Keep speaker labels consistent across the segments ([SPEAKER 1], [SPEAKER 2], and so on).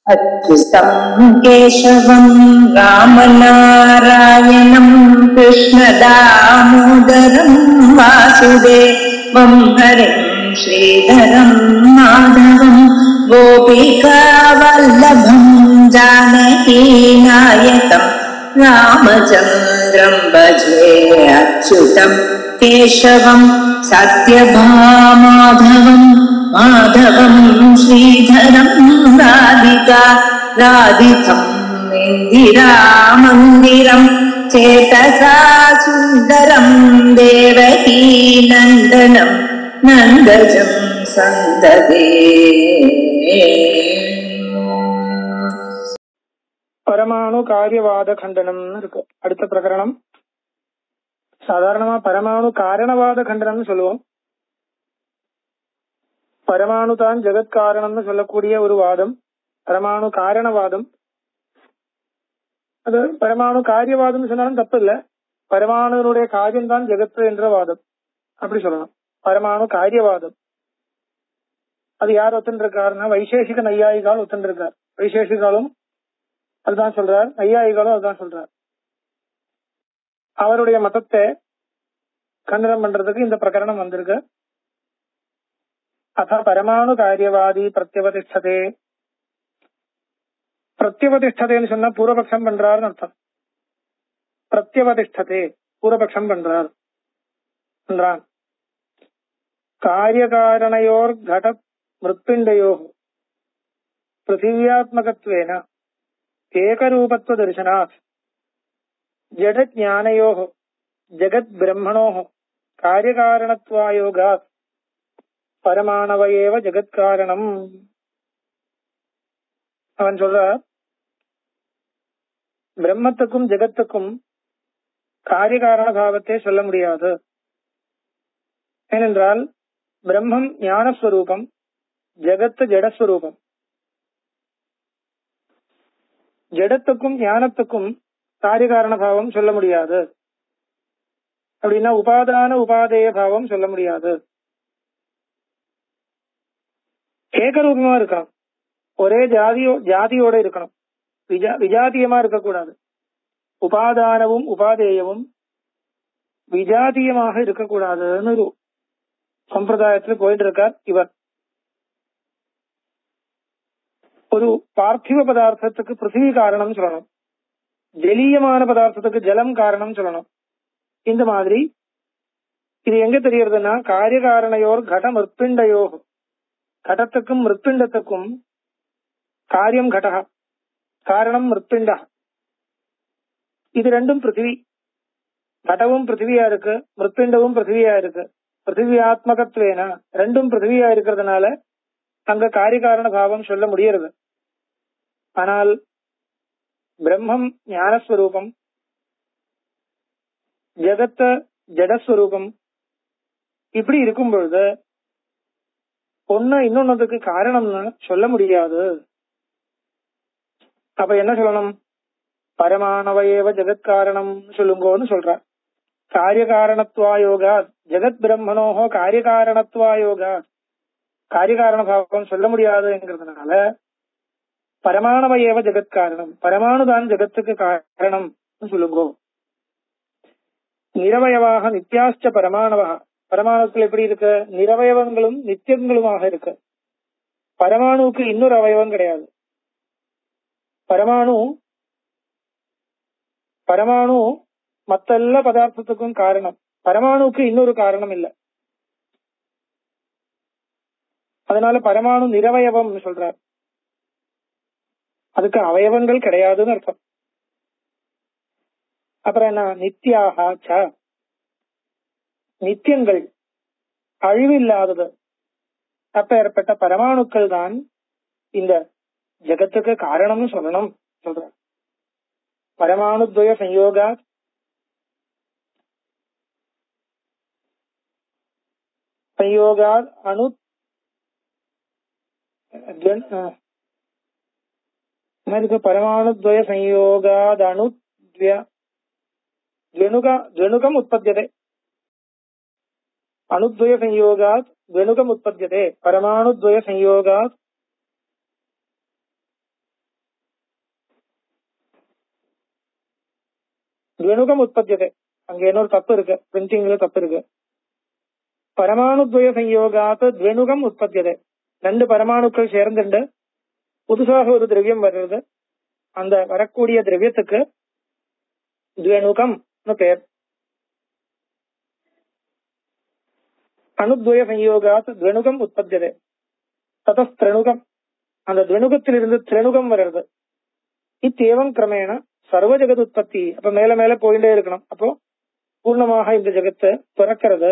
[SPEAKER 1] अच्युतं केशवं रामनारायणं कृष्णदामोदरं वासुदेवं हरिं श्रीधरं माधवं गोपिकावल्लभं जानकीनायकं रामचन्द्रं भजे अच्युतं केशवं सत्यभामाधवं माधवं श्रीधरं राधितं इन्दिरामन्दिरं चेतसा सुन्दरं देवकी नन्दनं नन्दजं सन्ददे.
[SPEAKER 2] பரமாணு காரியவாத கண்டனம்னு இருக்கு. அடுத்த பிரகரணம். சாதாரணமா பரமாணு காரணவாத கண்டனம்னு சொல்லுவோம். பரமாணு தான் ஜெகத்காரணம்னு சொல்லக்கூடிய ஒரு வாதம் பரமாணு காரணவாதம். அது பரமாணு காரியவாதம் சொன்னாலும் தப்பு இல்ல. பரமாணுடைய காரியம் தான் ஜெகத்து என்ற வாதம் அப்படி சொல்லலாம். பரமாணு காரியவாதம் அது யார் ஒத்துருக்காருன்னா வைசேஷிக நையாயிகால் ஒத்துருக்கார். வைசேஷிகாலும் அதுதான் சொல்றார், நையாயிகாலும் அதுதான் சொல்றார். அவருடைய மதத்தை கண்டனம் பண்றதுக்கு இந்த பிரகரணம் வந்திருக்கு. அத பரமாணு காரியவாதி பிரத்யவதிஷ்டதே. பிரத்யவதிஷ்டதேன்னு சொன்னா பூர்வபக்ஷம் பண்றாருன்னு அர்த்தம். பிரத்யவதிஷ்டதே பூர்வபக்ஷம் பண்றார் என்றான். காரியகாரணையோர் கட மிருத்பிண்டயோ பிருத்திவியாத்மகத்வேன ஏகரூபத்வ தரிசனாத் ஜடத் ஞானயோ ஜெகத் பிரம்மணோ காரியகாரணத்வாயோகாத் பரமாணவயேவ ஜெகத்காரணம். அவன் சொல்ற பிரம்மத்துக்கும் ஜெகத்துக்கும் காரியகாரண பாவத்தை சொல்ல முடியாது. ஏனென்றால் பிரம்மம் ஞானஸ்வரூபம், ஜெகத்து ஜடஸ்வரூபம். ஜடத்துக்கும் ஞானத்துக்கும் காரியகாரண பாவம் சொல்ல முடியாது. அப்படின்னா உபாதான உபாதேய பாவம் சொல்ல முடியாது. ஏகரூபமா இருக்கணும், ஒரே ஜாதியோட இருக்கணும், விஜாத்தியமா இருக்கக்கூடாது. உபாதானவும் உபாதேயவும் விஜாத்தியமாக இருக்கக்கூடாதுன்னு ஒரு சம்பிரதாயத்துல போயிட்டு இருக்கார் இவர். ஒரு பார்த்திவ பதார்த்தத்துக்கு பிருத்திவி காரணம் சொல்லணும், ஜலீயமான பதார்த்தத்துக்கு ஜலம் காரணம் சொல்லணும். இந்த மாதிரி இது எங்க தெரியறதுன்னா காரியகாரணையோர் கட மிருத்பிண்டயோ, கடத்துக்கும் மிருத்பிண்டத்துக்கும் காரியம் கடக, காரணம் மிருத்பிண்டா. இது ரெண்டும் பிருத்திவி. கடவும் பிருத்திவியா இருக்கு, மிருத்பிண்டவும் பிருத்திவியா இருக்கு. பிருத்திவியாத்மகத்வேன ரெண்டும் பிருத்திவியா இருக்கிறதுனால அங்க காரியகாரண பாவம் சொல்ல முடியறது. ஆனால் பிரம்மம் ஞானஸ்வரூபம், ஜெகத்த ஜடஸ்வரூபம். இப்படி இருக்கும் பொழுது ஒன்னு இன்னொன்னுக்கு காரணம்னு சொல்ல முடியாது. அப்ப என்ன சொல்லணும்? பரமாணவயேவ ஜெகத்காரணம் சொல்லுங்கன்னு சொல்ற. காரியகாரணத்வாயோகா ஜெகத் பிரம்மனோஹோ காரியகாரணத்வாயோகா, காரியகாரண பாவம் சொல்ல முடியாதுங்கிறதுனால பரமாணவயேவ ஜெகத்காரணம், பரமாணுதான் ஜெகத்துக்கு காரணம் சொல்லுங்கோ. நிரவயவாக நித்யாச்ச பரமாணவா, பரமாணுக்கள் எப்படி இருக்கு? நிரவயவங்களும் நித்தியங்களுமாக இருக்கு. பரமாணுவுக்கு இன்னொரு அவயவம் கிடையாது. பரமாணு மத்த எல்லா பதார்த்தத்துக்கும் காரணம், பரமாணுவுக்கு இன்னொரு காரணம் இல்லை. அதனால பரமாணு நிரவயவம் சொல்றார். அதுக்கு அவயவங்கள் கிடையாதுன்னு அர்த்தம். அப்புறம் என்ன? நித்யாஹாச்ச, நித்தியங்கள், அழிவில்லாதது. அப்பேற்பட்ட பரமாணுக்கள் தான் இந்த ஜெகத்துக்கு காரணம்னு சொல்லணும் சொல்ற. பரமாணுத்வய சம்யோகா அணு பரமாணுத்வய சம்யோகாத் அணுத்வயம் உற்பத்தியதே. அணுத்வய சம்யோகாத் द्वनुकम् उत्पद्यते. परमाणुद्वय संयोगात् துவனுகம் உற்பத்தியதே. அங்க இன்னொரு தப்பு இருக்கு, பிரிண்டிங்ல தப்பு இருக்கு. பரமாணுத்வய சம்யோகாத் துவனுகம் உற்பத்தியதே. ரெண்டு பரமாணுக்கள் சேர்ந்துண்டு புதுசாக ஒரு திரவியம் வர்றது. அந்த வரக்கூடிய திரவியத்துக்கு துவனுகம் பேர். அணுத்வய சம்யோகாத் துவனுகம் உற்பத்தியதே. ததஸ்திரணுகம், அந்த துவனுகத்திலிருந்து திரணுகம் வர்றது. இத்தேவம் கிரமேண சர்வ ஜெகத் உற்பத்தி. அப்ப மேல மேல போயிட்டே இருக்கணும். அப்போ பூர்ணமாக இந்த ஜெகத்தை பிறக்கிறது.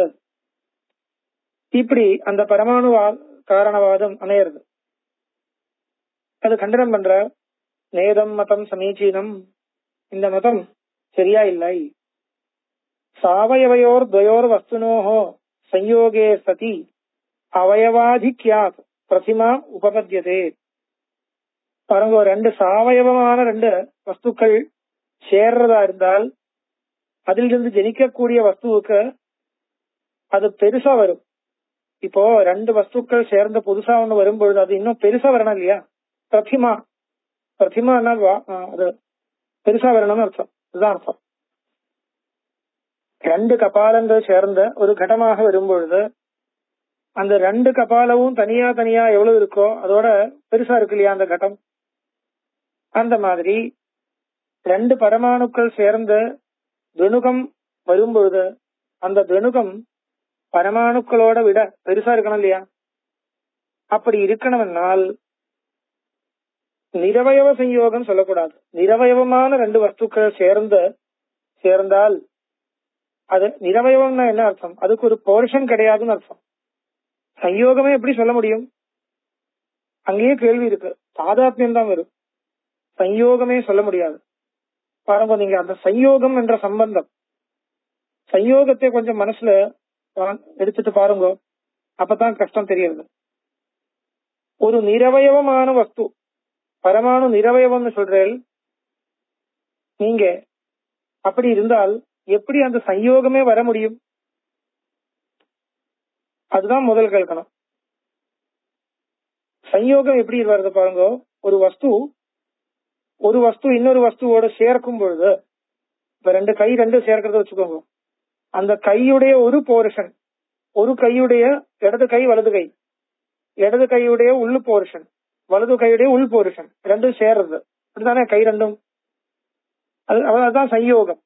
[SPEAKER 2] இப்படி அந்த பரமாணு காரணவாதம் அமையிறது. அது கண்டனம் பண்ற நேதம் மதம் சமீச்சீனம், இந்த மதம் சரியா இல்லை. சாவயவையோர் துவயோர் வஸ்துனோஹோ சம்யோகே சதி அவயவாதிக்யாத் பிரதிமா உபபத்தியதே. பாருங்க, ரெண்டு சாவயவமான ரெண்டு வஸ்துக்கள் சேர்றதா இருந்தால் அதிலிருந்து ஜனிக்கக்கூடிய வஸ்துவுக்கு அது பெருசா வரும். இப்போ ரெண்டு வஸ்துக்கள் சேர்ந்த புதுசா ஒண்ணு வரும்பொழுது அது இன்னும் பெருசா வரணும் இல்லையா? பிரதிமா, பிரதிமானா அது பெருசா வரணும்னு அர்த்தம். இதுதான் அர்த்தம். ரெண்டு கபாலங்கள் சேர்ந்த ஒரு கடமாக வரும்பொழுது அந்த ரெண்டு கபாலமும் தனியா தனியா எவ்வளவு இருக்கோ அதோட பெருசா இருக்கு இல்லையா அந்த கடம். அந்த மாதிரி ரெண்டு பரமாணுக்கள் சேர்ந்து துவனுகம் வரும்பொழுது அந்த துவனுகம் பரமாணுக்களோட விட பெருசா இருக்கணும் இல்லையா? அப்படி இருக்கணும்னால் நிரவயவ சம்யோகம் சொல்லக்கூடாது. நிரவயவமான ரெண்டு வஸ்துக்கள் சேர்ந்தால் அது நிரவயவம்னா என்ன அர்த்தம்? அதுக்கு ஒரு போர்ஷன் கிடையாதுன்னு அர்த்தம். சம்யோகமே எப்படி சொல்ல முடியும்? அங்கேயே கேள்வி இருக்கு. தாதாத்மியம் தான் வரும், சம்யோகமே சொல்ல முடியாது. பாருங்க, நீங்க அந்த சம்யோகம் என்ற சம்பந்தம், சம்யோகத்தை கொஞ்சம் மனசுல எடுத்துட்டு பாருங்க, அப்பதான் கஷ்டம் தெரியுது. ஒரு நிரவயவமான வஸ்து, பரமாணு நிரவயவம்னு சொல்றேன் நீங்க. அப்படி இருந்தால் எப்படி அந்த சம்யோகமே வர முடியும்? அதுதான் முதல் கேட்கணும். சம்யோகம் எப்படி வருது பாருங்க. ஒரு வஸ்து இன்னொரு வஸ்துவோட சேர்க்கும் பொழுது, இப்ப ரெண்டு கை ரெண்டு சேர்க்கறத வச்சுக்கோங்க. அந்த கையுடைய ஒரு போர்ஷன், ஒரு கையுடைய இடது கை வலது கை, இடது கையுடைய உள் போர்ஷன் வலது கையுடைய உள் போர்ஷன் ரெண்டும் சேர்றது. அப்படித்தானே கை ரெண்டும்? அதுதான் சம்யோகம்.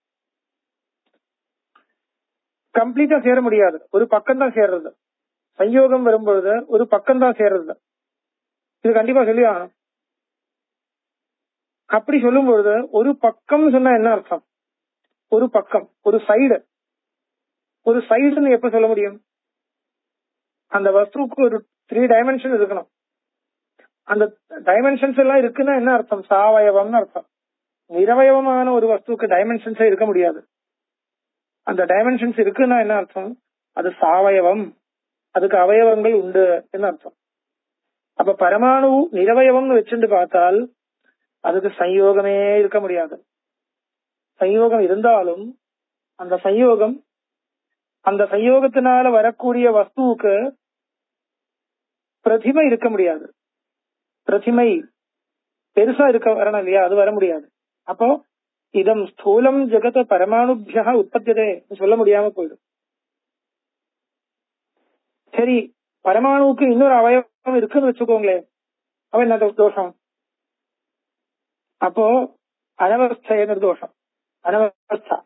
[SPEAKER 2] கம்ப்ளீட்டா சேர முடியாது, ஒரு பக்கம் தான் சேர்றது. சம்யோகம் வரும்பொழுது ஒரு பக்கம் தான் சேர்றது. இது கண்டிப்பா சொல்லியா? அப்படி சொல்லும் பொழுது ஒரு பக்கம் சொன்னா என்ன அர்த்தம்? ஒரு பக்கம், ஒரு சைடு. ஒரு சைடுன்னு எப்ப சொல்ல முடியும்? அந்த வஸ்துக்கு ஒரு 3 டைமென்ஷன் இருக்கணும். அந்த டைமென்ஷன்ஸ் எல்லாம் இருக்குன்னா என்ன அர்த்தம்? சாவயவம்னு அர்த்தம். நிரவயவமான ஒரு வஸ்துக்கு டைமென்ஷன்ஸே இருக்க முடியாது. அந்த டைமென்ஷன்ஸ் இருக்குன்னா என்ன அர்த்தம்? அது சாவயவம், அதுக்கு அவயவங்கள் உண்டு என்ன அர்த்தம். அப்ப பரமாணு நிரவயவம்னு வச்சுட்டு பார்த்தால் அதுக்கு சம்யோகமே இருக்க முடியாது. சம்யோகம் இருந்தாலும் அந்த சம்யோகத்தினால வரக்கூடிய வஸ்துவுக்கு பிரதிமை இருக்க முடியாது. பிரதிமை பெருசா இருக்க வரணும் இல்லையா? அது வர முடியாது. அப்போ இதம் ஸ்தூலம் ஜெகத பரமாணுபியா உற்பத்தியதே சொல்ல முடியாம போயிடும். சரி, பரமாணுவுக்கு இன்னொரு அவயவம் இருக்குன்னு வச்சுக்கோங்களேன், அவன் என்ன தோஷம்? அப்போ அனவஸ்தைன்னு தோஷம். அனவஸ்தா,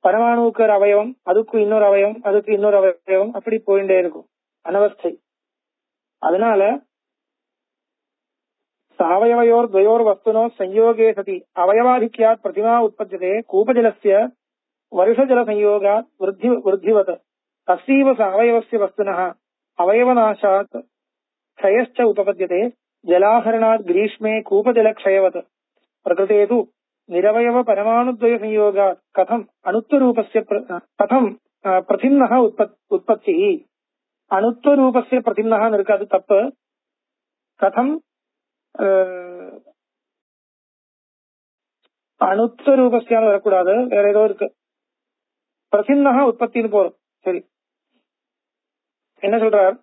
[SPEAKER 2] பரமாணுவுக்கு ஒரு அவயவம், அதுக்கு இன்னொரு அவயவம், அதுக்கு இன்னொரு அவயவம், அப்படி போயிட்டே இருக்கும், அனவஸ்தை. அதனால சாவயவயோர் துவயோர் வஸ்துனோ சம்யோகே சதி அவயவாதிக்யாத் பிரதிமா உற்பத்தியதே கூபஜலஸ்ய வருஷஜல சம்யோகாத் விருத்திவத் தஸ்யைவ சாவயவஸ்ய வஸ்துனः அவயவநாசாத் க்ஷயश्च உபபத்யதே ஜலாஹரணாத் கிரீஷ்மே கூபஜல க்ஷயவத் பிரகிருதே து நிரவயவ பரமாணுத்வய சம்யோகாத் கதம் அணுத்வரூபஸ்ய கதம் பிரதிம்னः உற்பத்தி. அணுத்வரூபஸ்ய பிரதிம்னः இருக்கு, அது தப்பு. கதம் அணுத்வரூபஸ்யான்னு வரக்கூடாது, வேற ஏதோ இருக்கு. பிரதிம்னः உற்பத்தின்னு போறோம். சரி, என்ன சொல்றார்?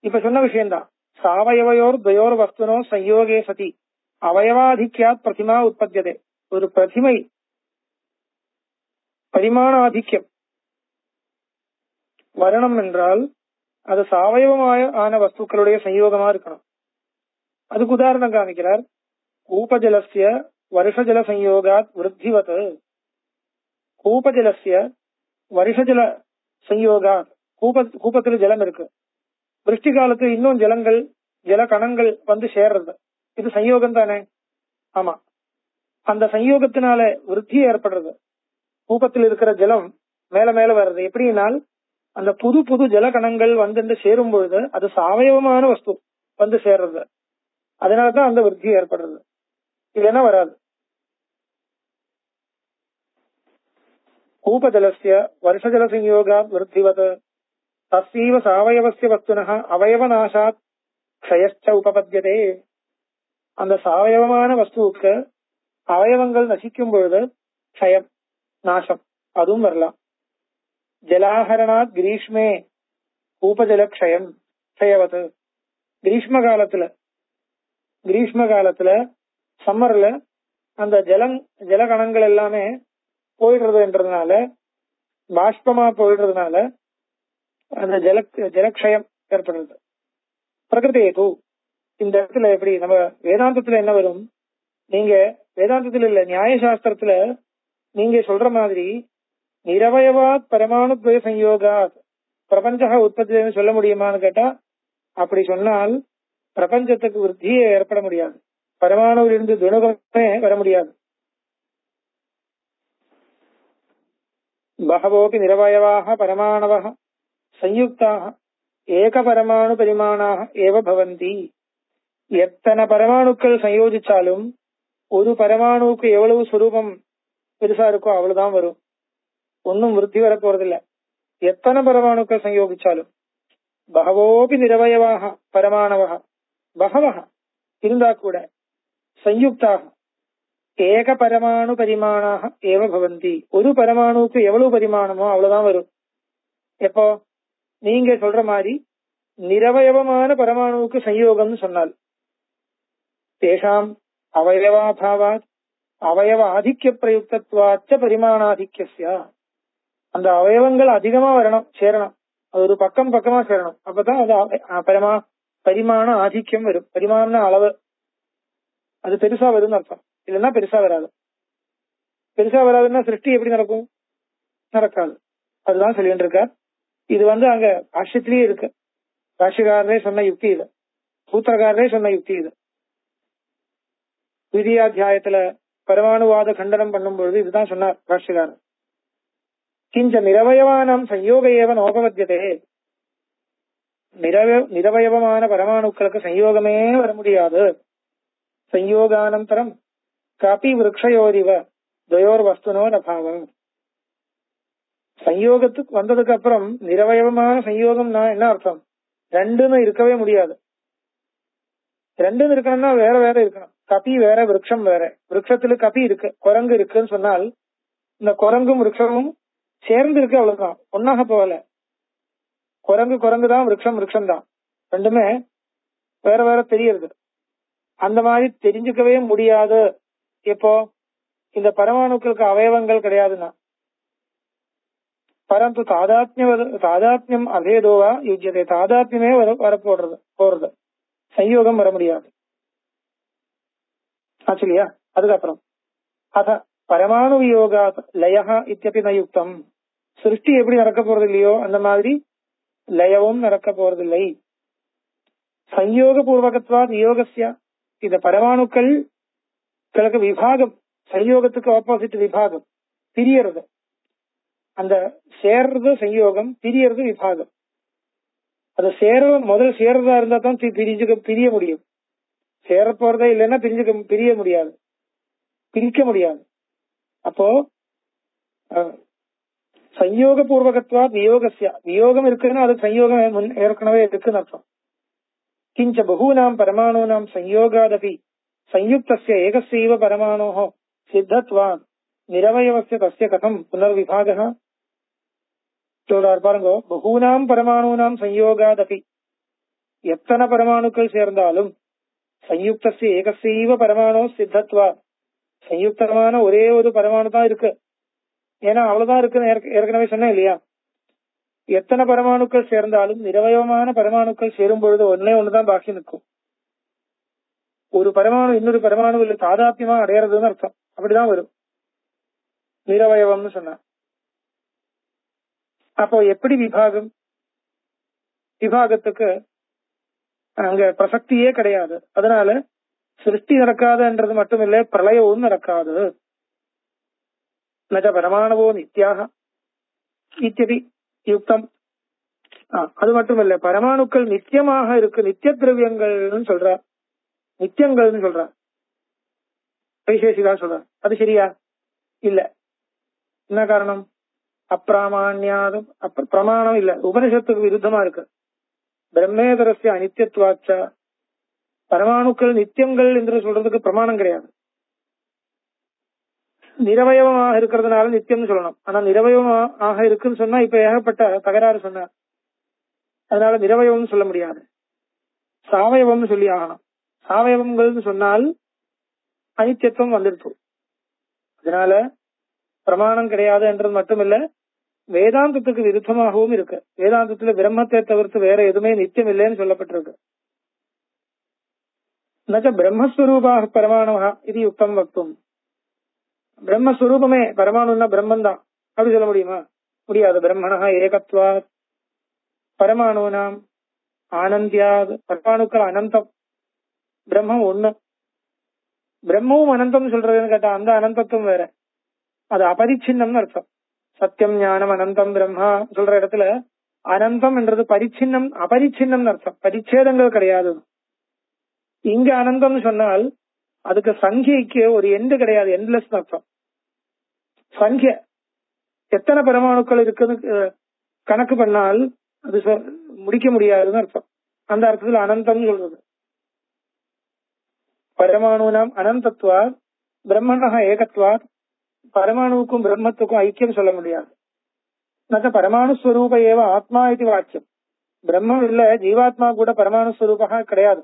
[SPEAKER 2] இப்ப சொன்ன விஷயம்தான். சாவயவயோர் துவயோர் வஸ்துனோ சம்யோகே சதி அவயவாதிக்யாத் பிரதிமா உற்பத்தியதே. ஒரு பிரதிமை பரிமாண ஆதிக்கம் வரணும் என்றால் அது சாவயவமான வஸ்துக்களுடைய சயோகமா இருக்கணும். அதுக்கு உதாரணம் காமிக்கிறார். கூபஜலஸ்ய வருஷஜல சயோகாத் விருத்திவத். கூபஜலஸ்ய வருஷஜல சயோகாத், கூப்பத்துல ஜலம் இருக்கு, விருஷ்டி காலத்து இன்னும் ஜலங்கள் ஜல கணங்கள் வந்து சேர்றது, இது சயோகம் தானே? ஆமா. அந்த சயோகத்தினால விருத்தி ஏற்படுறது. கூப்பத்தில் இருக்கிற ஜலம் மேல மேல வர்றது எப்படினால் அந்த புது புது ஜல கணங்கள் வந்து சேரும் பொழுது அது சாவயவமான வஸ்து வந்து சேர்றது. அதனாலதான் அந்த விருத்தி ஏற்படுறது, இல்லைன்னா வராது. கூபஜலஸ்ய வருஷஜல சயோகா விருத்திவத் தஸ்யைவ சாவயவஸ்ய வஸ்துனஹ அவயவநாசாத் க்ஷயச்ச உபபத்யதே. அந்த சாவயவமான வஸ்துவுக்கு அவயவங்கள் நசிக்கும் பொழுது க்ஷயம், நாசம், அதுவும் வரலாம். ஜலாஹரணாத் கிரீஷ்மே கூபஜல க்ஷயம் க்ஷயவத். கிரீஷ்ம காலத்துல சம்மர்ல அந்த ஜலகணங்கள் எல்லாமே போயிடுறதுன்றதுனால, பாஷ்பமா போயிடுறதுனால அந்த ஜலக்ஷயம் ஏற்படுறது. பிரகிருதேது. இந்த இடத்துல எப்படி நம்ம வேதாந்தத்துல என்ன வரும், நீங்க வேதாந்தத்துல இல்ல நியாயசாஸ்திரத்துல நீங்க சொல்ற மாதிரி நிரவயவாத் பரமாணு துவய சயோகாத் பிரபஞ்ச உற்பத்தி சொல்ல முடியுமான்னு கேட்டா, அப்படி சொன்னால் பிரபஞ்சத்துக்கு விருத்தியே ஏற்பட முடியாது, பரமாணுவிலிருந்து துணுகமே வர முடியாது. பகவோபி நிரவயவாக பரமாணவः சயுக்தாக ஏக பரமாணு பரிமாணாக ஏவ பவந்தி. எத்தனை பரமாணுக்கள் சயோஜிச்சாலும் ஒரு பரமாணுவுக்கு எவ்வளவு சுரூபம் பெருசா இருக்கோ அவ்வளவுதான் வரும், ஒன்னும் விருத்தி வர போறதில்லை. எத்தனை பரமாணுக்கள் சயோகிச்சாலும் பகவோபி நிரவயவாக பரமாணவः பகவः இருந்தா கூட சயுக்தாக ஏக பரமாணு பரிமாணாக ஏவ பவந்தி. ஒரு பரமாணுவுக்கு எவ்வளவு பரிமாணமோ அவ்வளவுதான் வரும். எப்போ நீங்க சொல்ற மாதிரி நிரவயவமான பரமாணுவுக்கு சயோகம்னு சொன்னால் தேஷாம் அவயவாபாவாத் அவயவ ஆதிக்க பிரயுக்தத்வாச்ச பரிமாணாதிக்ய. அந்த அவயவங்கள் அதிகமா வரணும், சேரணும், அது ஒரு பக்கமா சேரணும், அப்பதான் அது பரிமாண ஆதிக்கம் வரும். பரிமாண அளவு அது பெருசா வரும்னு அர்த்தம், இல்லைன்னா பெருசா வராது. பெருசா வராதுன்னா சிருஷ்டி எப்படி நடக்கும்? நடக்காது. அதுதான் சொல்லிட்டு இருக்கார். இது அங்க பாஷ்யத்திலேயே இருக்கு. பாஷ்யக்காரரே சொன்ன யுக்தி இது, சூத்திரக்காரரே சொன்ன யுக்தி இது. விதியாத்தியாயத்துல பரமாணுவாத கண்டனம் பண்ணும் பொழுது இதுதான் சொன்னார் பாஷ்யக்காரர். கிஞ்ச நிரவயவானம் சயோக ஏவ நோபவத்தியதே. நிரவயவமான பரமாணுக்களுக்கு சயோகமே வர முடியாது. சயோகானந்தரம் காபி விருக்ஷயோரிவ துவயோர் வஸ்துனோ நபாவம். சயோகத்துக்கு வந்ததுக்கு அப்புறம் நிரவயவமான சயோகம்னா என்ன அர்த்தம்? ரெண்டுன்னு இருக்கவே முடியாது. ரெண்டுன்னு இருக்கணும்னா வேற வேற இருக்கணும். கபி வேற, விருட்சம் வேற. விருட்சத்துல கபி இருக்கு, குரங்கு இருக்குன்னு சொன்னால் இந்த குரங்கும் விருட்சமும் சேர்ந்து இருக்கு, அவ்வளவுதான், ஒன்னாக போகல. குரங்கு தான், விருட்சம் தான், ரெண்டுமே வேற வேற தெரியுது. அந்த மாதிரி தெரிஞ்சுக்கவே முடியாது. இப்போ இந்த பரமாணுக்களுக்கு அவயவங்கள் கிடையாதுன்னா, பரந்து தாதாத்மியம் அபேதோவா யுஜ்யதே. தாதாத்மியமே வர போறது, சயோகம் வர முடியாது. ஆச்சுலியா? அதுக்கப்புறம் அத பரமாணு வியோகாத் லயஹ இத்யபி ந யுக்தம். சிருஷ்டி எப்படி நடக்க போறது இல்லையோ அந்த மாதிரி லயவும் நடக்க போறதில்லை. சயோக பூர்வகத்வாத் யோகஸ்ய. இந்த பரமாணுக்களுக்கு விபாகம், சயோகத்துக்கு ஆப்போசிட் விபாகம், பிரியறது. அந்த சேர்றது சயோகம், பிரியறது விபாகம். அது முதல் சேர்றதா இருந்தா தான் பிரிய முடியும். சேர போறதே இல்லைன்னா பிரிய முடியாது, பிரிக்க முடியாது. அப்போ சயோக பூர்வகத்வா வியோகஸ்ய. வியோகம் இருக்குன்னா அது சயோகம் ஏற்கனவே இருக்குன்னு அர்த்தம். கிஞ்ச பகூனாம் பரமாணூனாம் சயோகாதபி சயுக்தஸ்ய ஏகஸ்யைவ பரமாணோஹ சித்தத்வான் நிரவயவஸ்ய தஸ்ய கதம் புனர்விபாகः. சொல்றார் பாருங்க, பகூனாம் பரமாணூனாம் சயோகாதபி, எத்தனை பரமாணுக்கள் சேர்ந்தாலும் சயுக்தஸ்ய ஏகஸ்யைவ பரமாணோ சித்தத்வா, சயுக்தமான ஒரே ஒரு பரமாணு தான் இருக்கு. ஏன்னா அவ்வளவுதான் இருக்குன்னு ஏற்கனவே சொன்னேன் இல்லையா. எத்தனை பரமாணுக்கள் சேர்ந்தாலும் நிரவயவமான பரமாணுக்கள் சேரும் பொழுது ஒண்ணுதான் பாக்கி நிற்கும். ஒரு பரமாணு இன்னொரு பரமாணுவில் தாதாத்மியமா அடையறதுன்னு அர்த்தம். அப்படிதான் வரும் நிரவயவம்னு சொன்னா. அப்போ எப்படி விபாகம்? விபாகத்துக்கு அங்க பிரசக்தியே கிடையாது. அதனால சிருஷ்டி நடக்காதுன்றது மட்டும் இல்ல, பிரளயவும் நடக்காது. நஜ பரமாணவோ நித்யாக இத்தியதி யுக்தம். அது மட்டும் இல்ல, பரமாணுக்கள் நித்தியமாக இருக்கு, நித்திய திரவியங்கள்னு சொல்றார், நித்தியங்கள்னு சொல்றார், வைசேஷிகா சொல்றார். அது சரியா? இல்ல. என்ன காரணம்? அப்பிராமான்யாதும் பிரமாணம் இல்ல, உபனிஷத்துக்கு விருத்தமா இருக்கு. பிரம்மேதரஸ்ய அனித்தியத்துவாச்ச, பரமாணுக்கள் நித்தியங்கள் என்று சொல்றதுக்கு பிரமாணம் கிடையாது. நிரவயவமாக இருக்கிறதுனால நித்தியம்னு சொல்லணும். ஆனா நிரவயவமாக இருக்குன்னு சொன்னா இப்ப ஏகப்பட்ட தகராறு சொன்னார். அதனால நிரவயவம்னு சொல்ல முடியாது, சாவயவம்னு சொல்லி ஆகணும். சாவயவங்கள் சொன்னால் அனித்தியத்துவம் வந்துடுச்சு. அதனால பிரமாணம் கிடையாது என்றது மட்டுமில்ல, வேதாந்தத்துக்கு விருத்தமாகவும் இருக்கு. வேதாந்தத்துல பிரம்மத்தை தவிர்த்து வேற எதுவுமே நித்தியம் இல்லைன்னு சொல்லப்பட்டிருக்கு. நச்ச பிரம்மஸ்வரூபாக பரமாணுவா இது யுக்தம் வக்தும். பிரம்மஸ்வரூபமே பரமாணுன்னா பிரம்மன் தான் அப்படி சொல்ல முடியுமா? முடியாது. பிரம்மணா ஏகத்வா பரமாணுனாம் ஆனந்தியாது, பரமாணுக்கள் அனந்தம், பிரம்மம் ஒண்ணு. பிரம்மவும் அனந்தம் சொல்றதுன்னு கேட்டா அந்த அனந்தத்துவம் வேற, அது அபரிச்சின்னம்னு அர்த்தம். சத்தியம் ஞானம் அனந்தம் பிரம்மா சொல்ற இடத்துல அனந்தம் என்றது பரிச்சின்னம் அபரிச்சின்னம்னு அர்த்தம், பரிச்சேதங்கள் கிடையாது. இங்க அனந்தம்னு சொன்னால் அதுக்கு சங்கியைக்கு ஒரு எண்டு கிடையாது, எண்ட்லெஸ் அர்த்தம். சங்கிய எத்தனை பரமாணுக்கள் இருக்குன்னு கணக்கு பண்ணால் அது முடிக்க முடியாதுன்னு அர்த்தம். அந்த அர்த்தத்துல அனந்தம் சொல்றது. பரமாணுனாம் அனந்தத்துவா பிரம்மணா ஏகத்வா, பரமாணுவுக்கும் பிரம்மத்துக்கும் ஐக்கியம் சொல்ல முடியாது. பரமாணு ஸ்வரூப ஏவ ஆத்மா இது வாக்கியம். பிரம்மம் இல்ல, ஜீவாத்மா கூட பரமாணு ஸ்வரூபா கிடையாது.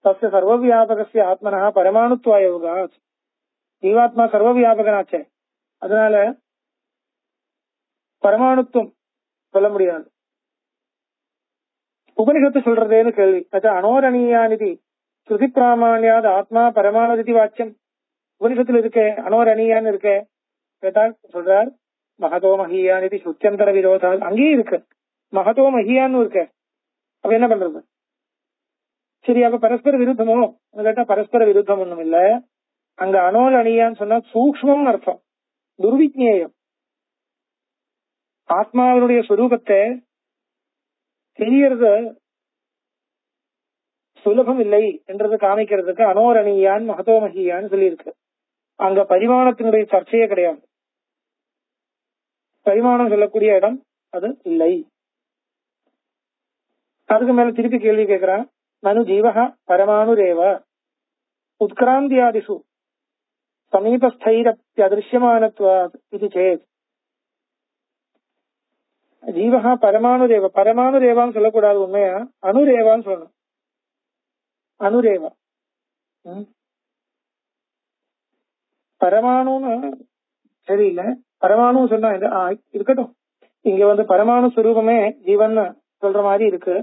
[SPEAKER 2] தஸ்ய சர்வவியாபகஸ்ய ஆத்மனா பரமாணுத்வாயோகா, ஜீவாத்மா சர்வவியாபகனாச்சே, அதனால பரமாணுத்துவம் சொல்ல முடியாது. உபனிஷத்து சொல்றதேன்னு கேள்வி. அனோரணீயானிதி ஸ்ருதி பிராமான்யாது ஆத்மா பரமாணுதி வாக்கியம். உபனிஷத்துல இருக்கே அனோரணீயான்னு இருக்கே கேட்டால் சொல்றார் மகதோ மகியானிதி சுத்தியந்தர விரோதா, அங்கேயும் இருக்கு மகதோ மகியான்னு இருக்கு. அப்ப என்ன பண்றது? சரி, அப்ப பரஸ்பர விருத்தமோ கேட்டா பரஸ்பர விருத்தம் ஒண்ணும் இல்ல. அங்க அனோரணீயான்னு சொன்னா சூக்ஷ்மம் அர்த்தம், துர்விஜ்ஞேயம். ஆத்மாவினுடைய சுரூபத்தை தெரியறது சுலபம் இல்லை என்றது காமிக்கிறதுக்கு அனோரணீயான் மகதோமகியான்னு சொல்லியிருக்கு. அங்க பரிமாணத்தினுடைய சர்ச்சையே கிடையாது, பரிமாணம் சொல்லக்கூடிய இடம் அது இல்லை. அதுக்கு மேல திருப்பி கேள்வி கேட்கிறான். நனு ஜீவஹ பரமாணுரேவ உத்கிராந்தியாதிஷு சமீபஸ்தைரப்யதிருஷ்யமானத்வாத் இது சேத். ஜீவஹா பரமாணுரேவ, பரமாணுரேவான்னு சொல்லக்கூடாது, உண்மையா அணுரேவான்னு சொல்லணும். அணுரேவா பரமாணுன்னு சரியில்லை, பரமாணு சொன்னா இருக்கட்டும். இங்க பரமாணு சுரூபமே ஜீவன் சொல்ற மாதிரி இருக்கு.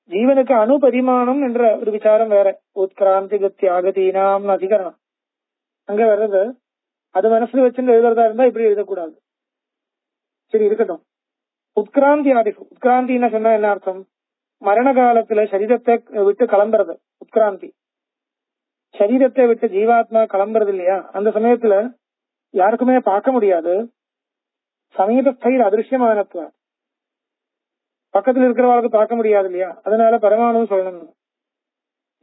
[SPEAKER 2] ஜீவனுக்கு அணு பரிமாணம் என்ற ஒரு விசாரம் வேற. உத்கிராந்தி கத்தியாகதீனாம் அதிகரணம் அங்க வர்றது. அது மனசுல வச்சுட்டு எழுதுறதா இருந்தா இப்படி எழுதக்கூடாது. சரி, இருக்கட்டும். உத்கிராந்தி ஆதிகு, உத்கிராந்தின்னு சொன்னா என்ன அர்த்தம்? மரண காலத்துல சரீரத்தை விட்டு கிளம்புறது உத்கிராந்தி. சரீரத்தை விட்டு ஜீவாத்மா கிளம்புறது இல்லையா, அந்த சமயத்துல யாருக்குமே பார்க்க முடியாது. சமீபஸ்தைர் அதிருஷ்யமானத்துவ, பக்கத்துல இருக்கிறவங்களுக்கு பார்க்க முடியாது இல்லையா, அதனால பரமாணு சொல்லணும்.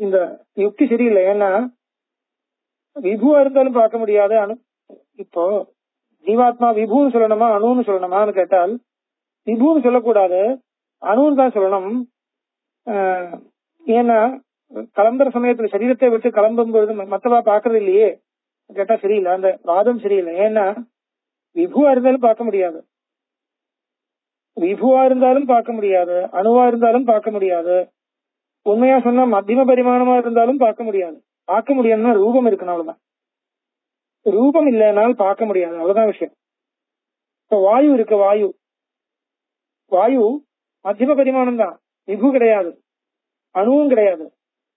[SPEAKER 2] இந்த யுக்தி சரியில்லை. ஏன்னா விபுவா இருந்தாலும் பார்க்க முடியாது. அணு இப்போ ஜீவாத்மா விபுன்னு சொல்லணுமா அணுன்னு சொல்லணுமான்னு கேட்டால் விபுன்னு சொல்லக்கூடாது, அணுன்னு தான் சொல்லணும். ஏன்னா கிளம்புற சமயத்துல சரீரத்தை விட்டு கிளம்பும் பொழுது மத்தவா பாக்குறது இல்லையே கேட்டா சரியில்லை, அந்த வாதம் சரியில்லை. ஏன்னா விபுவா இருந்தாலும் பார்க்க முடியாது, விபுவா இருந்தாலும் பார்க்க முடியாது, அணுவா இருந்தாலும் பார்க்க முடியாது. உண்மையா சொன்னா மத்தியம பரிமாணமா இருந்தாலும் பார்க்க முடியாது. பார்க்க முடியும்னா ரூபம் இருக்கணும், அவ்வளவுதான். ரூபம் இல்லைனால் பார்க்க முடியாது, அவ்வளவுதான் விஷயம். இப்ப வாயு இருக்கு, வாயு மத்தியம பரிமாணம் தான், விபு கிடையாது, அணுவும் கிடையாது.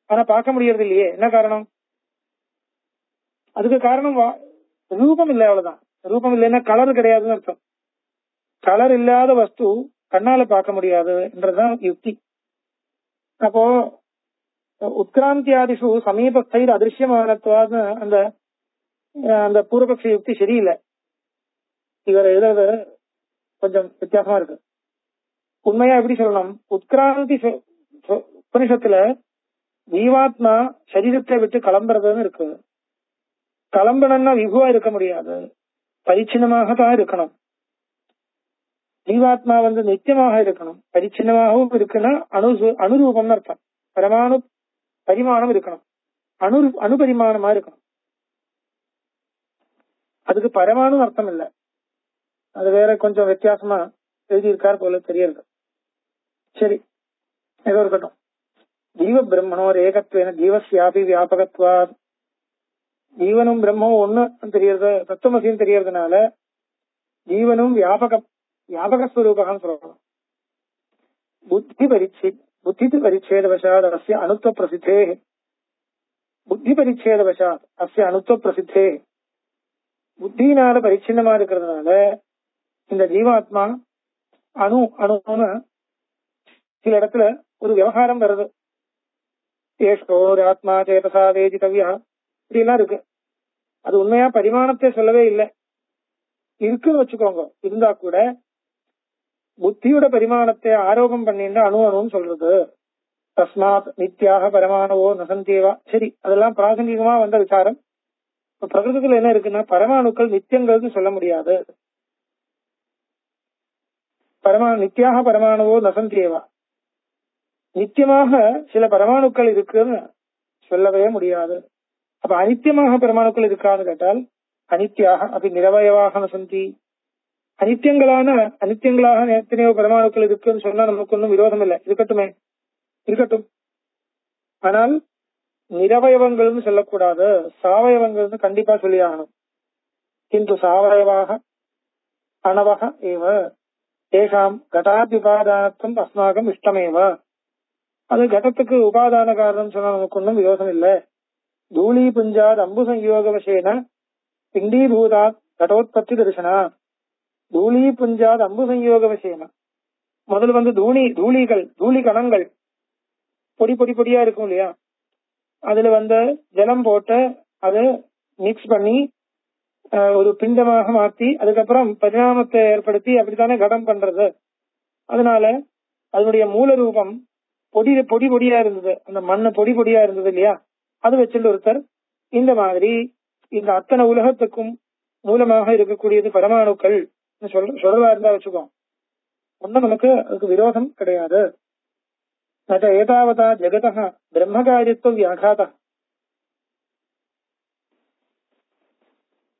[SPEAKER 2] ஆனா பார்க்க முடியறது இல்லையே, என்ன காரணம்? அதுக்கு காரணம் ரூபம் இல்லை, அவ்வளவுதான். ரூபம் இல்லைன்னா கலர் கிடையாதுன்னு அர்த்தம். கலர் இல்லாத வஸ்து கண்ணால பார்க்க முடியாது என்றதுதான் யுக்தி. அப்போ உத்கிராந்தியாதிஷு சமீபஸ்தைர் அதிருஷ்யமானத்வாது அந்த அந்த பூர்வபக்ஷ யுக்தி சரியில்லை. இவர் எழுதுறது கொஞ்சம் வித்தியாசமா இருக்கு. உண்மையா எப்படி சொல்லணும்? உத்கிராந்தி உபனிஷத்துல ஜீவாத்மா சரீரத்தை விட்டு கிளம்புறதுன்னு இருக்கு. கிளம்பணும்னா விபுவா இருக்க முடியாது, பரிச்சின்னமாக தான் இருக்கணும். ஜீவாத்மா நித்தியமாக இருக்கணும், பரிச்சின்னமாகவும் இருக்குன்னா அனுரூபம்னு அர்த்தம். பரமாணு பரிமாணம் இருக்கணும், அணுபரிமாணமா இருக்கணும். அதுக்கு பரமாணு அர்த்தம் இல்ல, அது வேற கொஞ்சம் வித்தியாசமா எழுதியிருக்கார் போல தெரியுது. சரி, ஏதோ இருக்கட்டும். ஜீவ பிரம்மனோர் ஏகத்துவன ஜீவஸ்யாபி வியாபகத்வா, ஜீவனும் பிரம்மம் ஒண்ணு தெரியறது, தத்துவமசின்னு தெரியறதுனால ஜீவனும் வியாபகஸ்வரூபகம் சொல்லலாம். புத்தி பரிச்சேதவசாத் அஸ்ய அணுத்வ பிரசித்தே, புத்தி பரிச்சேதவசாத் அஸ்ய அணுத்வ பிரசித்தே, புத்தியினால பரிச்சின்னமா இருக்கிறதுனால இந்த ஜீவாத்மா அணுன்னு சில இடத்துல ஒரு விவகாரம் வருது. ஏஷோ ஆத்மா சேதசா வேதிதவ்யா, இப்படி எல்லாம் இருக்கு. அது உண்மையா பரிமாணத்தை சொல்லவே இல்லை, இருக்குன்னு வச்சுக்கோங்க. இருந்தா கூட புத்தியோட பரிமாணத்தை ஆரோபம் பண்ணிட்டு அணுன்னு சொல்றது. தஸ்மாத் நித்யாக பரமாணுவோ நசந்தேவா. சரி, அதெல்லாம் பிராசங்கிகமா வந்த விசாரம். இப்ப பிரகிருதத்துல என்ன இருக்குன்னா, பரமாணுக்கள் நித்தியங்கள்னு சொல்ல முடியாது. நித்யாக பரமாணுவோ நசந்தேவா, நித்தியமாக சில பரமாணுக்கள் இருக்குன்னு சொல்லவே முடியாது. அப்ப அனித்தியமாக பெருமானுக்குள் இருக்கான்னு கேட்டால் அனித்தியாக அப்படி நிரவயவாக நசந்தி, அனித்தியங்களாக எத்தனையோ பெருமானுக்கள் இருக்குன்னு சொன்னா நமக்கு ஒன்றும் விரோதம் இல்லை, இருக்கட்டும். ஆனால் நிரவயவங்கள்னு சொல்லக்கூடாது, சாவயவங்கள்னு கண்டிப்பா சொல்லி ஆகணும். கிந்து சாவயவாக அணவக ஏவ ஏஷாம் கடாத்யுபாதானத்துவம் அஸ்மாகம் இஷ்டமேவ. அது கடத்துக்கு உபாதான காரணம் சொன்னா நமக்கு ஒன்றும் விரோதம் இல்லை. தூளி புஞ்சாத் அம்பு சம்யோக வசேன பிண்டீபூதாத் கடோத்பத்தி தரிசனா. தூளி புஞ்சாத் அம்பு சம்யோக வசேன, முதல்ல தூளி கணங்கள் பொடியா இருக்கும் இல்லையா, அதுல ஜலம் போட்டு அதை மிக்ஸ் பண்ணி ஒரு பிண்டமாக மாத்தி அதுக்கப்புறம் பரிணாமத்தை ஏற்படுத்தி அப்படித்தானே கடம் பண்றது. அதனால அதனுடைய மூல ரூபம் பொடியா இருந்தது, அந்த மண்ணு பொடியா இருந்தது இல்லையா, அது வச்சுட்டு ஒருத்தர் இந்த மாதிரி இந்த அத்தனை உலகத்துக்கும் மூலமாக இருக்கக்கூடியது பரமாணுக்கள் சொல்றதா இருந்தா வச்சுக்கோ, ஒன்னும் நமக்கு அதுக்கு விரோதம் கிடையாது. ஏதாவதா ஜெகதः பிரம்மகாரியத்துவ வியாகாத,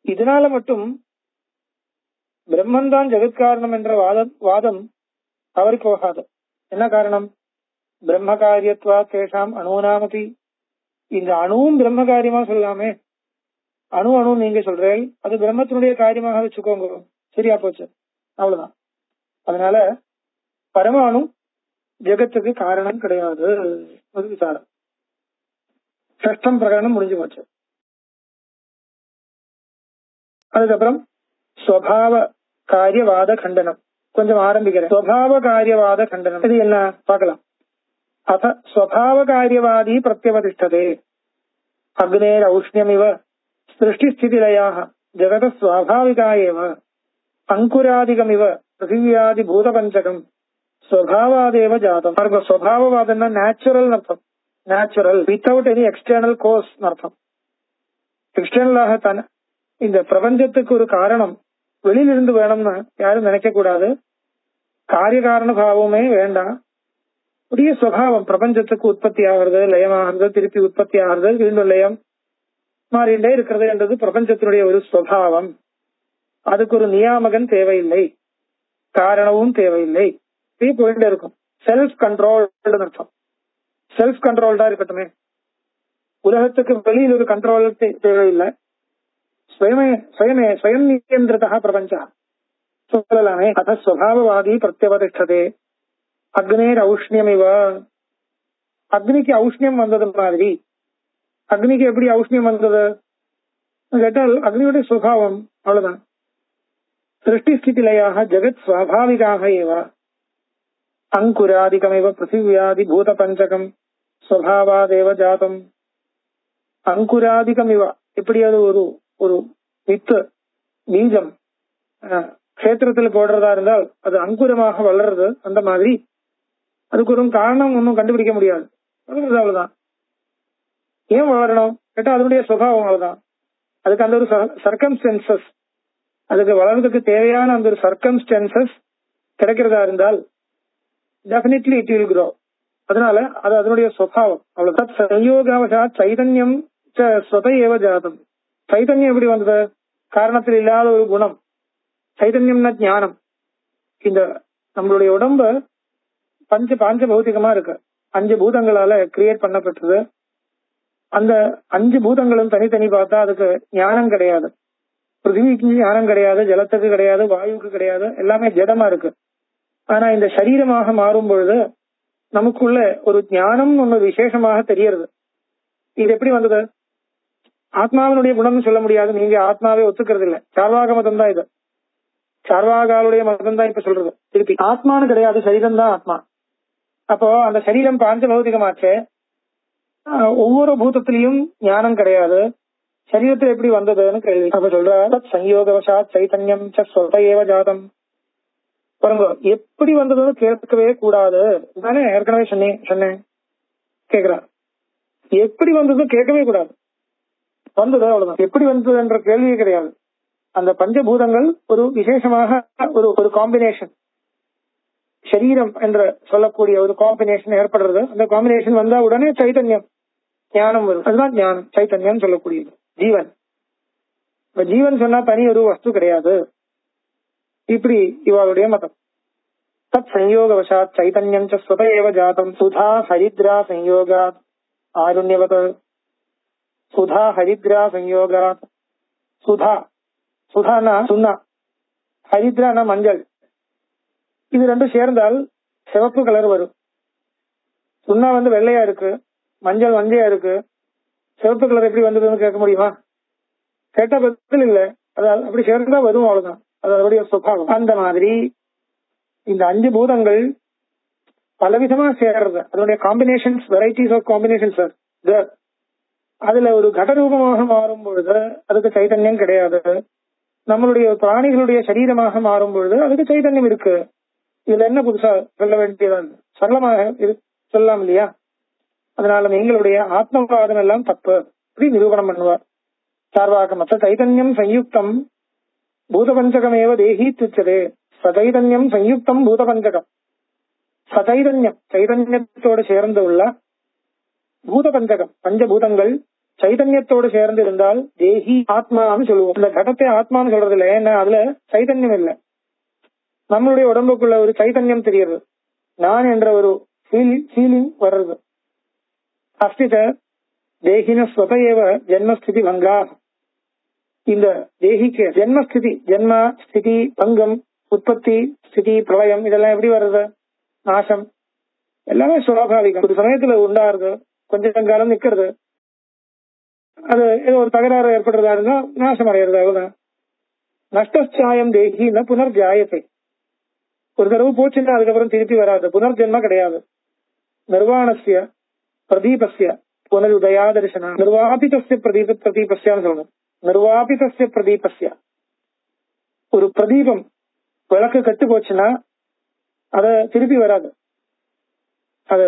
[SPEAKER 2] இதனால மட்டும் பிரம்மன்தான் ஜெகத்காரணம் என்ற வாதம் அவருக்கு போகாது. என்ன காரணம்? பிரம்ம காரியத்வா கேஷாம் அணுனாமதி, இந்த அணுவும் பிரம்ம காரியமா சொல்லாமே. அணு நீங்க சொல்றேன், அது பிரம்மத்தினுடைய காரியமாக வச்சுக்கோங்க, சரியா போச்சு, அவ்வளவுதான். அதனால பரமாணு ஜெகத்துக்கு காரணம் கிடையாது, அது விசாரம். ஷஷ்டம் பிரகரணம் முடிஞ்சு போச்சு. அதுக்கப்புறம் ஸ்வபாவ காரியவாத கண்டனம் கொஞ்சம் ஆரம்பிக்கிறேன். ஸ்வபாவ காரியவாத கண்டனம் இது என்ன பார்க்கலாம். அத ஸ்வபாவ காரியவாதி பிரத்யவதிஷ்டதே அக்னேர் ஔஷ்ணியமிவ சிருஷ்டிஸ்திதிலயாः ஜகத ஸ்வாபாவிகா ஏவ அங்குராதிகமிவ பிருத்திவியாதி பூதபஞ்சகம் ஸ்வபாவாதேவ ஜாதம். ஸ்வபாவவாதம்னா நேச்சுரல் அர்த்தம், நேச்சுரல் வித்தவுட் எனி எக்ஸ்டர்னல் கோஸ் அர்த்தம். எக்ஸ்டர்னலாக இந்த பிரபஞ்சத்துக்கு ஒரு காரணம் வெளியிலிருந்து வேணும்னு யாரும் நினைக்க கூடாது. காரிய காரண பாவமே வேண்டாம். புதிய சுவாவம் பிரபஞ்சத்துக்கு உற்பத்தி ஆகிறது, லயமாகிறது, திருப்பி உற்பத்தி ஆகிறது, மீண்டும் லயம் மாறிண்டே இருக்கிறது என்றது பிரபஞ்சத்தினுடைய ஒரு சுவாவம். அதுக்கு ஒரு நியாமகன் தேவையில்லை, காரணமும் தேவையில்லை, போயிட்டே இருக்கும். செல்ஃப் கண்ட்ரோல்டு அர்த்தம். செல்ஃப் கண்ட்ரோல்டா இருக்கட்டுமே, உலகத்துக்கு வெளியில் ஒரு கண்ட்ரோல் தேவையில்லை. ஸ்வயம் நியந்திரதா பிரபஞ்ச சொல்லலாமே. அத ஸ்வபாவவாதி பிரத்யவதிஷ்டதே அக்னேர் ஔஷ்ணியமிவ. அக்னிக்கு ஔஷ்ணியம் வந்தது மாதிரி. அக்னிக்கு எப்படி ஔஷ்ணியம் வந்தது கேட்டால் அக்னியுடைய சுபாவம் அவ்வளவுதான். சிருஷ்டி ஸ்திதிலயாக ஜெகத் ஸ்வாபாவிகாக ஏவ அங்குராதிகமிவ பிருத்திவியாதி பூத பஞ்சகம் ஸ்வபாவாதேவ ஜாதம். அங்குராதிகமிவ எப்படி அது ஒரு வித்து பீஜம் கஷேத்திரத்துல போடுறதா இருந்தால் அது அங்குரமாக வளர்றது. அந்த மாதிரி அதுக்கு ஒரு காரணம் ஒன்னும் கண்டுபிடிக்க முடியாது, வளர்றது அவ்வளவுதான். ஏன் வளரணும் கேட்டா அதனுடைய சுபாவம் அவ்வளவுதான். அதுக்கு அந்த ஒரு சர்க்கம்ஸ்டன்சஸ், அதுக்கு வளர்றதுக்கு தேவையான அந்த ஒரு சர்க்கம்ஸ்டன்சஸ் கிடைக்கிறதா இருந்தால் டெஃபினெட்லி இட் வில் grow. அதனால அது அதனுடைய சுபாவம் அவ்வளவுதான். சயோகாவசா சைதன்யம் ஸ்வத ஏவ ஜாதம். சைதன்யம் எப்படி வந்தது? காரணத்தில் இல்லாத ஒரு குணம். சைதன்யம்னா ஞானம். இந்த நம்மளுடைய உடம்பு பாஞ்ச பௌத்திகமா இருக்கு, 5 பூதங்களால கிரியேட் பண்ணப்பட்டது. அந்த 5 பூதங்களும் தனித்தனி பார்த்தா அதுக்கு ஞானம் கிடையாது. பிருத்திவிக்கு ஞானம் கிடையாது, ஜலத்துக்கு கிடையாது, வாயுக்கு கிடையாது, எல்லாமே ஜடமா இருக்கு. ஆனா இந்த சரீரமாக மாறும் பொழுது நமக்குள்ள ஒரு ஞானம் ஒண்ணு விசேஷமாக தெரியறது. இது எப்படி வந்தது? ஆத்மாவினுடைய குணம்னு சொல்ல முடியாது, நீங்க ஆத்மாவே ஒத்துக்கிறது இல்ல. சார்வாக மதம் தான் இது, சார்வாகாலுடைய மதம் தான் இப்ப சொல்றது. திருப்பி ஆத்மானு கிடையாது, சரீரம் தான் ஆத்மா. அப்போ அந்த சரீரம் பாஞ்ச பௌதிகமாச்சு. ஒவ்வொரு பூதத்திலையும் ஞானம் கிடையாது, சரீரத்தில் எப்படி வந்ததுன்னு கேள்வி. அப்ப சொல்ற சயோகவசாத் சைதன்யம் ஸ்வத ஏவ ஜாதம். பாருங்க, எப்படி வந்ததுன்னு கேட்கவே கூடாது. நானே ஏற்கனவே சொன்னேன் கேக்குறேன். எப்படி வந்தது கேட்கவே கூடாது, வந்தது அவ்வளவுதான். எப்படி வந்தது என்ற கேள்வியே கிடையாது. அந்த பஞ்சபூதங்கள் ஒரு விசேஷமாக ஒரு காம்பினேஷன், சரீரம் என்று சொல்லக்கூடிய ஒரு காம்பினேஷன் ஏற்படுறது. அந்த காம்பினேஷன் வந்தா உடனே சைதன்யம் ஞானம் வரும். அதுதான் ஞானம், சைத்தன்யம் சொல்லக்கூடியது. ஜீவன், ஜீவன் சொன்னா தனி ஒரு வஸ்து கிடையாது. இப்படி இவாளுடைய மதம். தத் சயோகவசாத் சைதன்யம் ஸ்வத ஏவ ஜாதம். சுதா ஹரித்ரா சயோகாத் ஆருண்யவத். சுதா ஹரித்ரா சயோகாத். சுதானா சுண்ணா, ஹரித்ரானா மஞ்சள். இது ரெண்டும் சேர்ந்தால் சிவப்பு கலர் வரும். சுண்ணா வெள்ளையா இருக்கு, மஞ்சள் மஞ்சையா இருக்கு, சிவப்பு கலர் எப்படி வந்ததுன்னு கேட்க முடியுமா? கேட்டா பதில் இல்ல. அது அப்படி சேர்ந்தா வரும், அவ்வளவுதான். அது அதனுடைய சுபாவம். அந்த மாதிரி இந்த 5 பூதங்கள் பலவிதமா சேர்றது, அதனுடைய காம்பினேஷன்ஸ், வெரைட்டிஸ் ஆஃப் காம்பினேஷன்ஸ். அதுல ஒரு கடரூபமாக மாறும் பொழுது அதுக்கு சைதன்யம் கிடையாது. நம்மளுடைய பிராணிகளுடைய சரீரமாக மாறும் பொழுது அதுக்கு சைதன்யம் இருக்கு. இதுல என்ன புதுசா சொல்ல வேண்டியதான், சரளமாக சொல்லலாம் இல்லையா? அதனால எங்களுடைய ஆத்மவாதம் எல்லாம் தப்பு இப்படி நிரூபணம் பண்ணுவார் சார்வாக. மற்ற சைதன்யம் சயுக்தம் பூதபஞ்சகமேவ தேகி துச்சதே. சதைதன்யம் சயுக்தம் பூதபஞ்சகம். சதைதன்யம் சைதன்யத்தோடு சேர்ந்து உள்ள பூதபஞ்சகம், பஞ்சபூதங்கள் சைதன்யத்தோடு சேர்ந்து இருந்தால் தேகி ஆத்மான்னு சொல்லுவோம். இந்த கடத்தை ஆத்மான்னு சொல்றது இல்லை, ஏன்னா அதுல சைதன்யம் இல்லை. நம்மளுடைய உடம்புக்குள்ள ஒரு சைதன்யம் தெரியுது, நான் என்ற ஒரு ஃபீலிங் வர்றது. அஸ்தித தேகின ஸ்வதேவ ஜென்மஸ்திதி பங்கா. இந்த தேகிக்கு ஜென்மஸ்திதி, ஜென்ம ஸ்திதி பங்கம், உற்பத்தி ஸ்திதி பிரளயம், இதெல்லாம் எப்படி வர்றது? நாசம் எல்லாமே சுவாபாவிகம். ஒரு சமயத்துல உண்டாருது, கொஞ்சம் காலம் நிக்கிறது, அது ஏதோ ஒரு தகராறு ஏற்படுறதா இருந்தா நாசம் அடைகிறது, அவ்வளவுதான். நஷ்டாயம் தேகின புனர்ஜாயத்தை. ஒரு தடவை போச்சுன்னா அதுக்கப்புறம் திருப்பி வராது, புனர்ஜென்ம கிடையாது. நிர்வாணஸ்ய பிரதீபஸ்ய புனருதயா தரிசன. நிர்வாபிதஸ்ய பிரதீபஸ்யான்னு சொல்லணும். நிர்வாபிதஸ்ய பிரதீபஸ்ய, ஒரு பிரதீபம் விளக்கு கட்டு போச்சுன்னா அத திருப்பி வராது. அத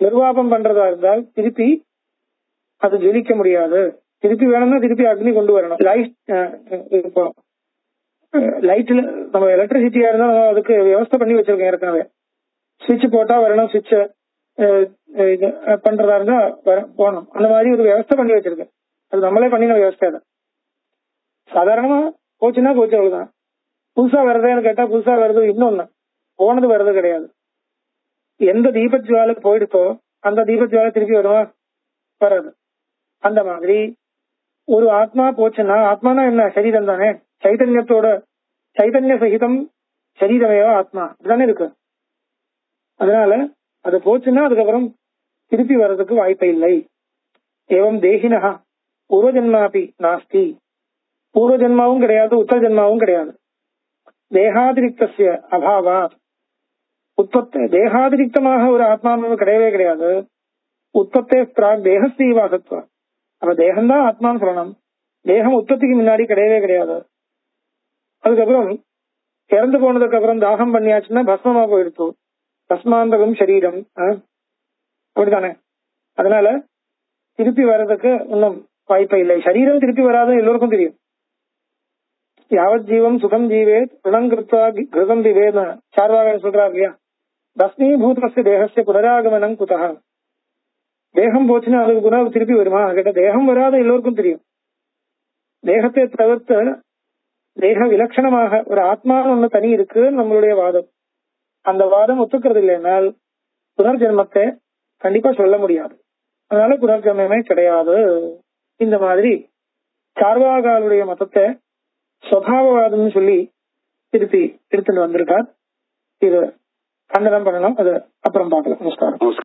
[SPEAKER 2] நிர்வாபம் பண்றதா இருந்தால் திருப்பி அது ஜொலிக்க முடியாது. திருப்பி வேணும்னா திருப்பி அக்னி கொண்டு வரணும். லைட்ல நம்ம எலக்ட்ரிசிட்டியா இருந்தா அதுக்கு வியவஸ்தை பண்ணி வச்சிருக்கோம் ஏற்கனவே. சுவிட்ச் போட்டா வரணும், சுவிட்ச் பண்றதா இருந்தா போகணும். அந்த மாதிரி ஒரு வியவஸ்தை பண்ணி வச்சிருக்கேன். அது நம்மளே பண்ணின வியவஸ்தை. அதை சாதாரணமா போச்சுன்னா போச்சு, அவ்வளவுதான். புதுசா வருதுன்னு கேட்டா புதுசா வருது, இன்னொன்னு போனது வருது கிடையாது. எந்த தீபஜ்வாலை போயிடுத்தோ அந்த தீபஜ்வாலை திருப்பி வருமா? வராது. அந்த மாதிரி ஒரு ஆத்மா போச்சுன்னா, ஆத்மானா என்ன, சரீரம் தானே, சைதன்ய சகிதம் சரீரமேவா ஆத்மா இதுதானே இருக்கு. அதனால அது போச்சுன்னா அதுக்கப்புறம் திருப்பி வர்றதுக்கு வாய்ப்பே இல்லை. ஏவம் தேகினஹா பூர்வ ஜென்மாபி நாஸ்தி, பூர்வ ஜென்மாவும் கிடையாது, உத்தர ஜென்மாவும் கிடையாது. தேகாதிரிக்தஸ்ய அபாவா, தேகாதிரிக்தமாக ஒரு ஆத்மா கிடையவே கிடையாது. உற்பத்தே பிராக் தேகஸ்தீவாசத்துவ, அப்ப தேகம்தான் ஆத்மான்னு சொல்லணும். தேகம் உற்பத்திக்கு முன்னாடி கிடையவே கிடையாது. அதுக்கப்புறம் இறந்து போனதுக்கு அப்புறம் தாகம் பண்ணியாச்சுன்னா பஸ்மமா போயிடுச்சு, பஸ்மாந்தகம் சரீரம், அப்படித்தானே. அதனால திருப்பி வர்றதுக்கு இன்னும் வாய்ப்பே இல்லை. சரீரம் திருப்பி வராது எல்லோருக்கும் தெரியும். யாவத் ஜீவம் சுகம் ஜீவேத் ருணங்கிருத்வா கிருதம் திவேத் சார்வாக சொல்றாரு இல்லையா. பஸ்மீபூதஸ்ய தேகஸ்ய புனராகமனம் குதஹ, தேகம் போச்சுன்னா அதுக்கு புனः திருப்பி வருமா கேட்ட, தேகம் வராத எல்லோருக்கும் தெரியும். தேகத்தை தவிர்த்து தேக விலட்சணமாக ஒரு ஆத்மான்னு ஒண்ணு தனி இருக்கு நம்மளுடைய வாதம். அந்த வாதம் ஒத்துக்கிறது இல்லைனால் புனர்ஜென்மத்தை கண்டிப்பா சொல்ல முடியாது. அதனால புனர்ஜென்மமே கிடையாது. இந்த மாதிரி சார்வாகாலுடைய மதத்தை சுவாவவாதம்னு சொல்லி திருப்பி எடுத்துட்டு வந்திருக்கார். இது கண்டனம் பண்ணணும், அது அப்புறம் பார்க்கலாம். நமஸ்காரம்.